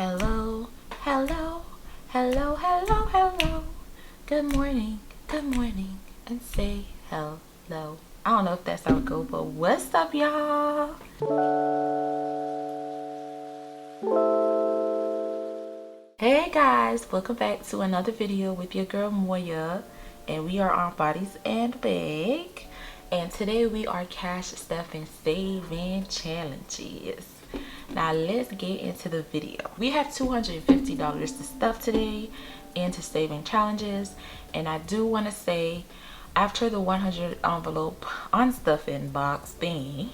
Hello, hello, hello, hello, hello. Good morning, and say hello. I don't know if that's how it goes, but what's up, y'all? Hey guys, welcome back to another video with your girl Moya, and we are on Bodies and Bag, and today we are cash stuffing saving challenges. Now let's get into the video. We have $250 to stuff today into saving challenges, and I do want to say, after the 100 envelope unstuffing box thing,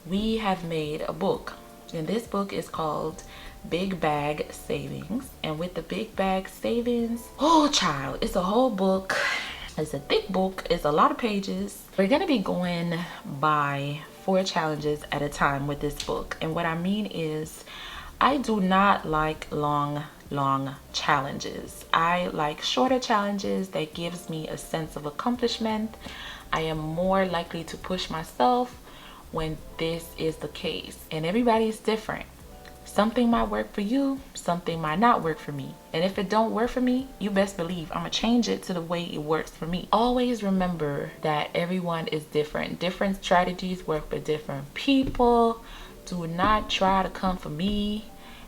we have made a book, and this book is called Big Bag Savings. And with the Big Bag Savings, oh child, it's a whole book. It's a thick book. It's a lot of pages. We're gonna be going by 4 challenges at a time with this book, and what I mean is I do not like long challenges. I like shorter challenges that gives me a sense of accomplishment. I am more likely to push myself when this is the case, and everybody is different. Something might work for you, something might not work for me, and if it don't work for me, you best believe I'm gonna change it to the way it works for me. Always remember that everyone is different. Different strategies work for different people. Do not try to come for me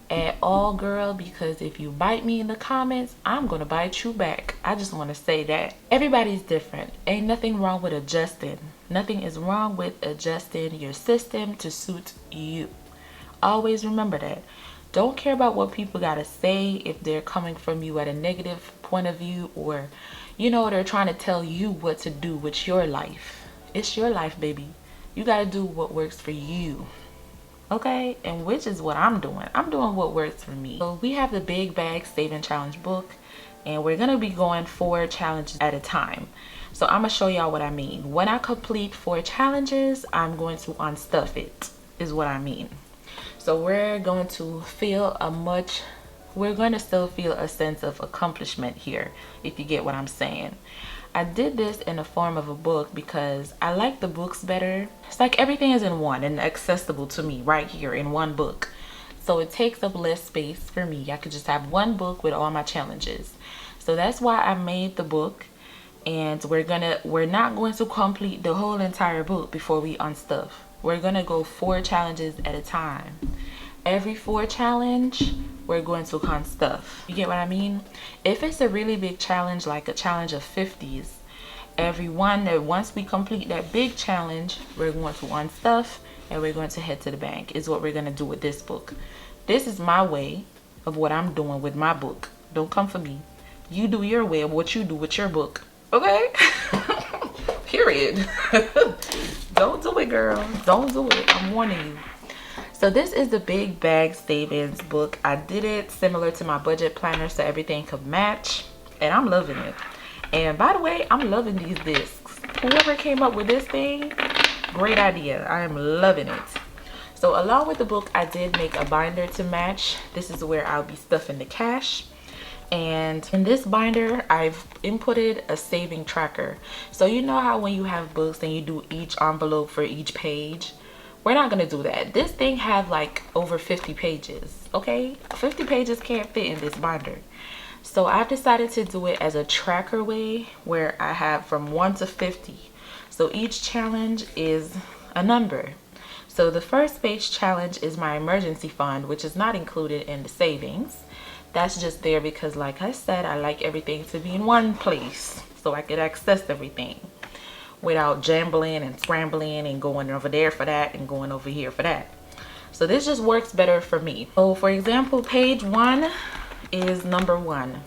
at all, girl, because if you bite me in the comments, I'm gonna bite you back. I just want to say that everybody's different. Ain't nothing wrong with adjusting. Nothing is wrong with adjusting your system to suit you. Always remember that. Don't care about what people gotta say if they're coming from you at a negative point of view, or they're trying to tell you what to do with your life. It's your life, baby. You gotta do what works for you, okay? And which is what I'm doing. I'm doing what works for me. So we have the Big Bag Saving Challenge book, and we're gonna be going 4 challenges at a time. So I'm gonna show y'all what I mean. When I complete 4 challenges, I'm going to unstuff it, is what I mean. So we're going to still feel a sense of accomplishment here, if you get what I'm saying. I did this in the form of a book because I like the books better. It's like everything is in one and accessible to me right here in one book. So it takes up less space for me. I could just have one book with all my challenges. So that's why I made the book, and we're not going to complete the whole entire book before we unstuff. We're gonna go 4 challenges at a time. Every 4 challenge, we're going to unstuff. You get what I mean? If it's a really big challenge, like a challenge of 50s, once we complete that big challenge, we're going to unstuff and we're going to head to the bank, is what we're gonna do with this book. This is my way of what I'm doing with my book. Don't come for me. You do your way of what you do with your book, okay? Period. Don't do it, girl. Don't do it. I'm warning you. So this is the Big Bag Savings book. I did it similar to my budget planner so everything could match, and I'm loving it. And by the way, I'm loving these discs. Whoever came up with this thing, great idea. I am loving it. So along with the book, I did make a binder to match. This is where I'll be stuffing the cash. And in this binder, I've inputted a saving tracker. So you know how when you have books and you do each envelope for each page? We're not gonna do that. This thing have like over 50 pages, okay? 50 pages can't fit in this binder. So I've decided to do it as a tracker way, where I have from 1 to 50. So each challenge is a number. So the first page challenge is my emergency fund, which is not included in the savings. That's just there because, like I said, I like everything to be in one place so I could access everything without jambling and scrambling and going over there for that and going over here for that. So this just works better for me. So for example, page 1 is number 1.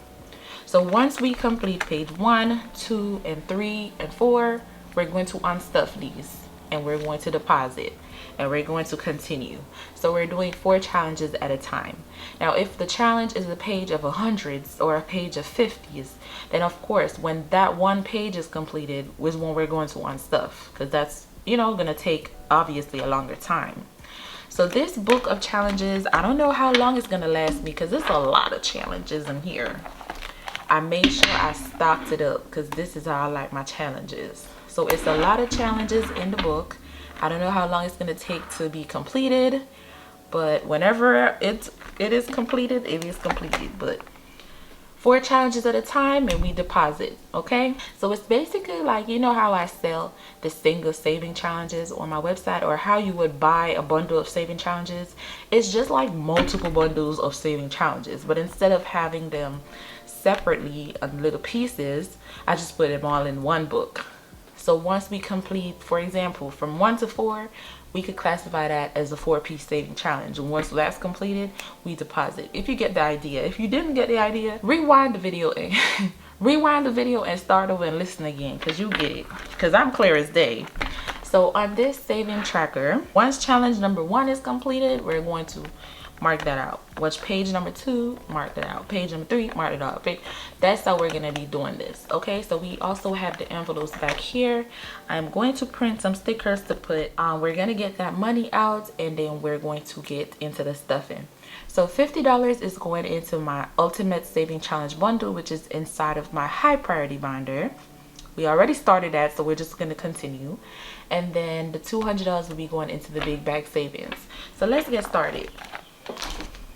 So once we complete page 1, 2, and 3, and 4, we're going to unstuff these and we're going to deposit, and we're going to continue. So we're doing 4 challenges at a time. Now if the challenge is a page of 100s or a page of 50s, then of course when that one page is completed is when we're going to unstuff, because that's gonna take obviously a longer time. So this book of challenges, I don't know how long it's gonna last me because there's a lot of challenges in here. I made sure I stocked it up because this is how I like my challenges. So it's a lot of challenges in the book. I don't know how long it's going to take to be completed, but whenever it is completed, it is completed. But 4 challenges at a time, and we deposit. Okay, so it's basically like, you know how I sell the single saving challenges on my website, or how you would buy a bundle of saving challenges. It's just like multiple bundles of saving challenges, but instead of having them separately on little pieces, I just put them all in one book. So once we complete, for example, from 1 to 4, we could classify that as a 4-piece saving challenge. And once that's completed, we deposit. If you get the idea. If you didn't get the idea, rewind the video and rewind the video and start over and listen again, because you get it. Because I'm clear as day. So on this saving tracker, once challenge number 1 is completed, we're going to mark that out. Watch page number 2, mark that out. Page number 3, mark it out. That's how we're going to be doing this. Okay, so we also have the envelopes back here. I'm going to print some stickers to put we're going to get that money out, and then we're going to get into the stuffing. So $50 is going into my ultimate saving challenge bundle, which is inside of my high priority binder. We already started that, so we're just going to continue. And then the $200 will be going into the big bag savings. So let's get started.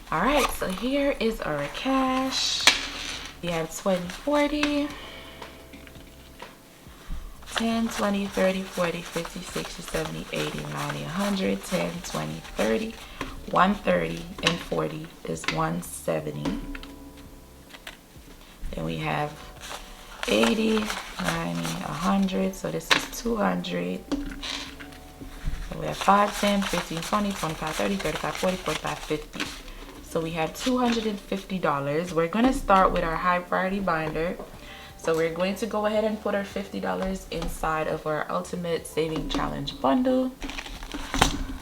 All right, so here is our cash. We have 20, 40, 10, 20, 30, 40, 50, 60, 70, 80, 90, 100, 10, 20, 30, 130, and 40 is 170. Then we have 80, 90, 100, so this is 200. We have 5, 10, 15, 20, 25, 30, 35, 40, 45, 50. So we have $250. We're going to start with our high priority binder. So we're going to go ahead and put our $50 inside of our ultimate saving challenge bundle.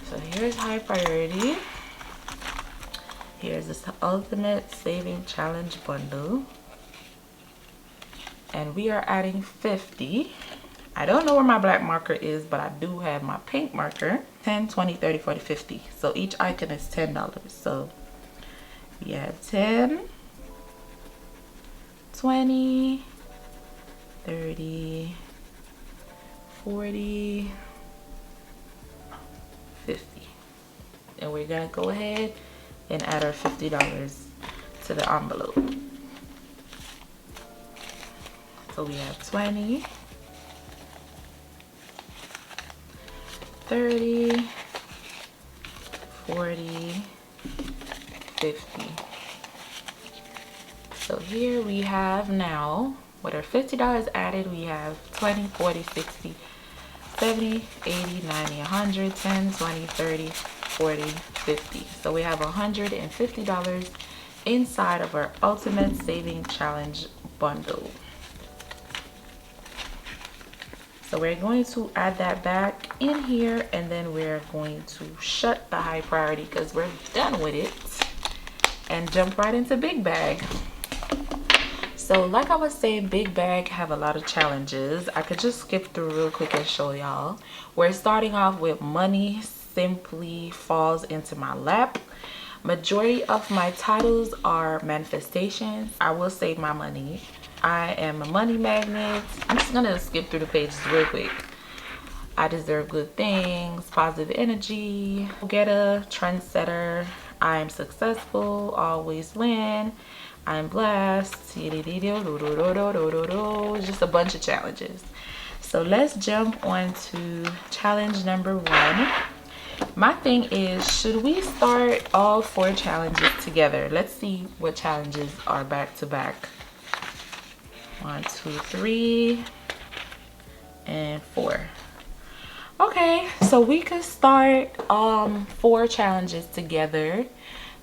So here's high priority. Here's this ultimate saving challenge bundle. And we are adding 50. I don't know where my black marker is, but I do have my pink marker. 10, 20, 30, 40, 50. So each icon is $10. So we have 10, 20, 30, 40, 50. And we're gonna go ahead and add our $50 to the envelope. So we have 20, 30, 40, 50. So here we have now, with our $50 added, we have 20, 40, 60, 70, 80, 90, 100, 10, 20, 30, 40, 50. So we have $150 inside of our ultimate saving challenge bundle. So we're going to add that back in here, and then we're going to shut the high priority because we're done with it, and jump right into big bag. So like I was saying, big bag have a lot of challenges. I could just skip through real quick and show y'all. We're starting off with money simply falls into my lap. Majority of my titles are manifestations. I will save my money. I am a money magnet. I'm just gonna skip through the pages real quick. I deserve good things, positive energy, go-getter, trendsetter, I am successful, always win, I'm blessed, just a bunch of challenges. So let's jump on to challenge number 1. My thing is, should we start all 4 challenges together? Let's see what challenges are back to back. 1, 2, 3, and 4. Okay, so we could start 4 challenges together.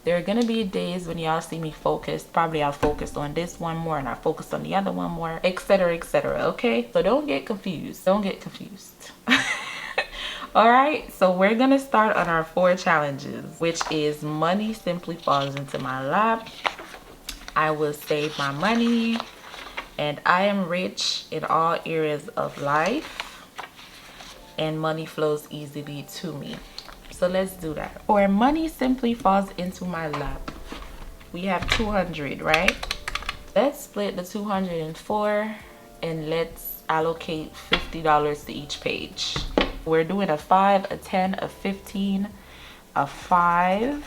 There are gonna be days when y'all see me focused. Probably I'll focus on this one more and I'll focus on the other one more, etc., etc. Okay, so don't get confused. Don't get confused. All right, so we're gonna start on our 4 challenges, which is money simply falls into my lap, I will save my money, and I am rich in all areas of life, and money flows easily to me. So let's do that. Or money simply falls into my lap. We have 200, right? Let's split the 200 in 4, and let's allocate $50 to each page. We're doing a 5, a 10, a 15, a 5,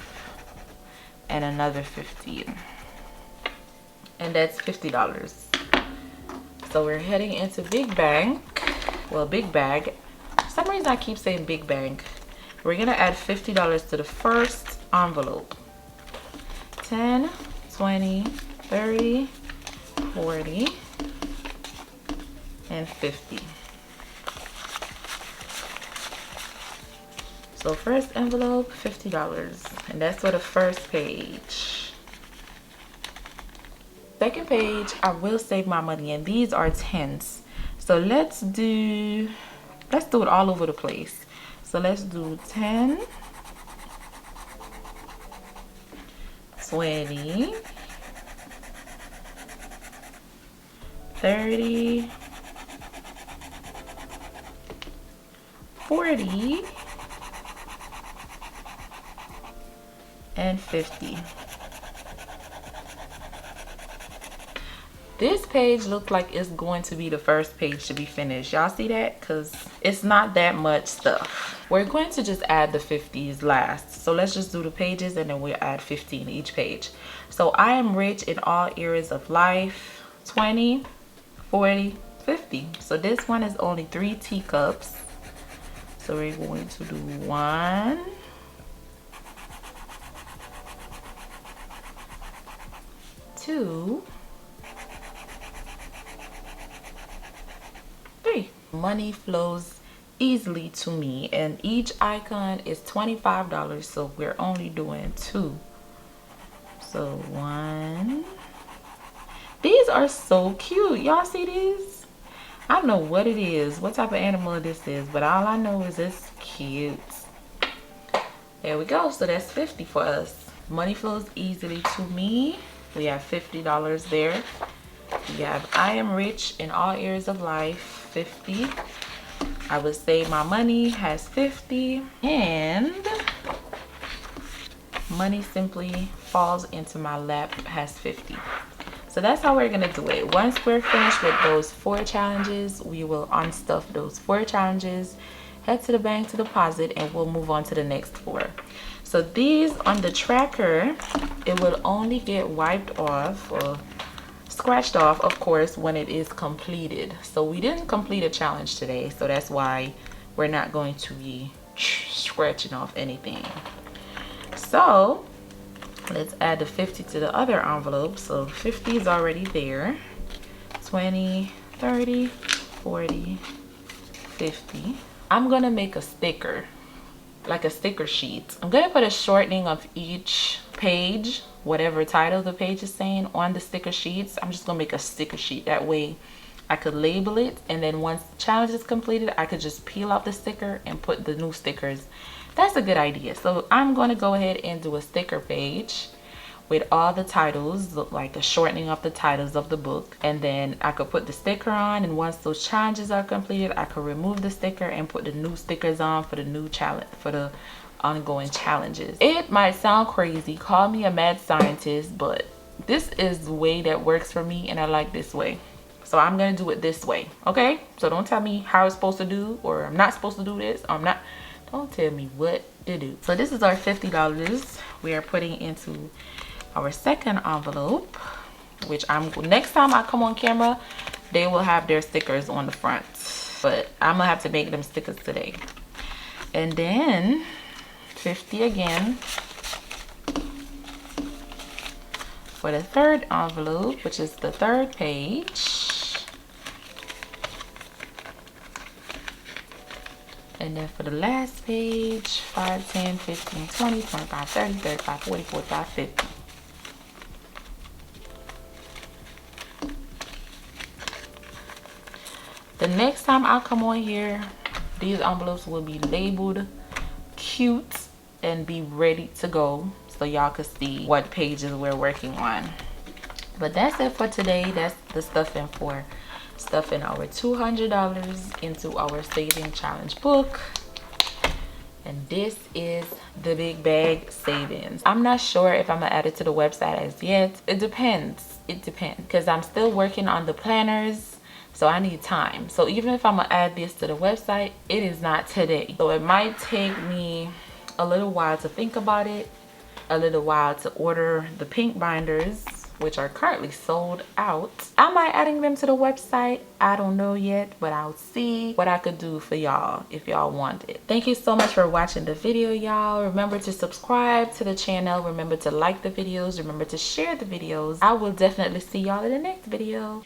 and another 15. And that's $50. So we're heading into Big Bang. Well, Big Bag. For some reason I keep saying Big Bang. We're gonna add $50 to the first envelope. 10, 20, 30, 40, and 50. So first envelope, $50, and that's for the first page. Second page, I will save my money, and these are 10s. So let's do it all over the place. So let's do 10, 20, 30, 40, and 50. This page looks like it's going to be the first page to be finished. Y'all see that? Because it's not that much stuff. We're going to just add the 50s last. So let's just do the pages and then we'll add 15 each page. So I am rich in all areas of life. 20, 40, 50. So this one is only 3 teacups. So we're going to do 1, 2, 3. Money flows easily to me, and each icon is $25, so we're only doing 2. So 1. These are so cute. Y'all see these? I don't know what it is, what type of animal this is, but all I know is it's cute. There we go. So that's 50 for us. Money flows easily to me. We have $50 there. We have I am rich in all areas of life, 50. I would save my money has 50, and money simply falls into my lap has 50. So that's how we're gonna do it. Once we're finished with those 4 challenges, we will unstuff those 4 challenges, head to the bank to deposit, and we'll move on to the next 4. So these on the tracker, it will only get wiped off or scratched off, of course, when it is completed. So we didn't complete a challenge today, so that's why we're not going to be scratching off anything. So let's add the 50 to the other envelope. So 50 is already there. 20, 30, 40, 50. I'm gonna make a sticker, like a sticker sheet. I'm gonna put a shortening of each page, whatever title the page is saying, on the sticker sheets. I'm just gonna make a sticker sheet. That way I could label it, and then once the challenge is completed, I could just peel off the sticker and put the new stickers. That's a good idea. So I'm going to go ahead and do a sticker page with all the titles, look like a shortening of the titles of the book, and then I could put the sticker on, and once those challenges are completed, I could remove the sticker and put the new stickers on for the new challenge, for the ongoing challenges. It might sound crazy, call me a mad scientist, but this is the way that works for me, and I like this way. So I'm gonna do it this way, okay? So don't tell me how it's supposed to do, or I'm not supposed to do this, don't tell me what to do. So this is our $50 we are putting into our second envelope, which next time I come on camera, they will have their stickers on the front, but I'm gonna have to make them stickers today. And then 50 again for the third envelope, which is the third page. And then for the last page, 5, 10, 15, 20, 25, 30, 35, 40, 45, 50. The next time I come on here, these envelopes will be labeled cute and be ready to go, so y'all can see what pages we're working on. But that's it for today. That's the stuffing for stuffing our $200 into our saving challenge book. And this is the big bag savings. I'm not sure if I'm gonna add it to the website as yet. It depends, because I'm still working on the planners, so I need time. So even if I'm gonna add this to the website, it is not today. So it might take me a little while to think about it, a little while to order the pink binders, which are currently sold out. I might adding them to the website. I don't know yet, but I'll see what I could do for y'all if y'all want it. Thank you so much for watching the video, y'all. Remember to subscribe to the channel. Remember to like the videos. Remember to share the videos. I will definitely see y'all in the next video.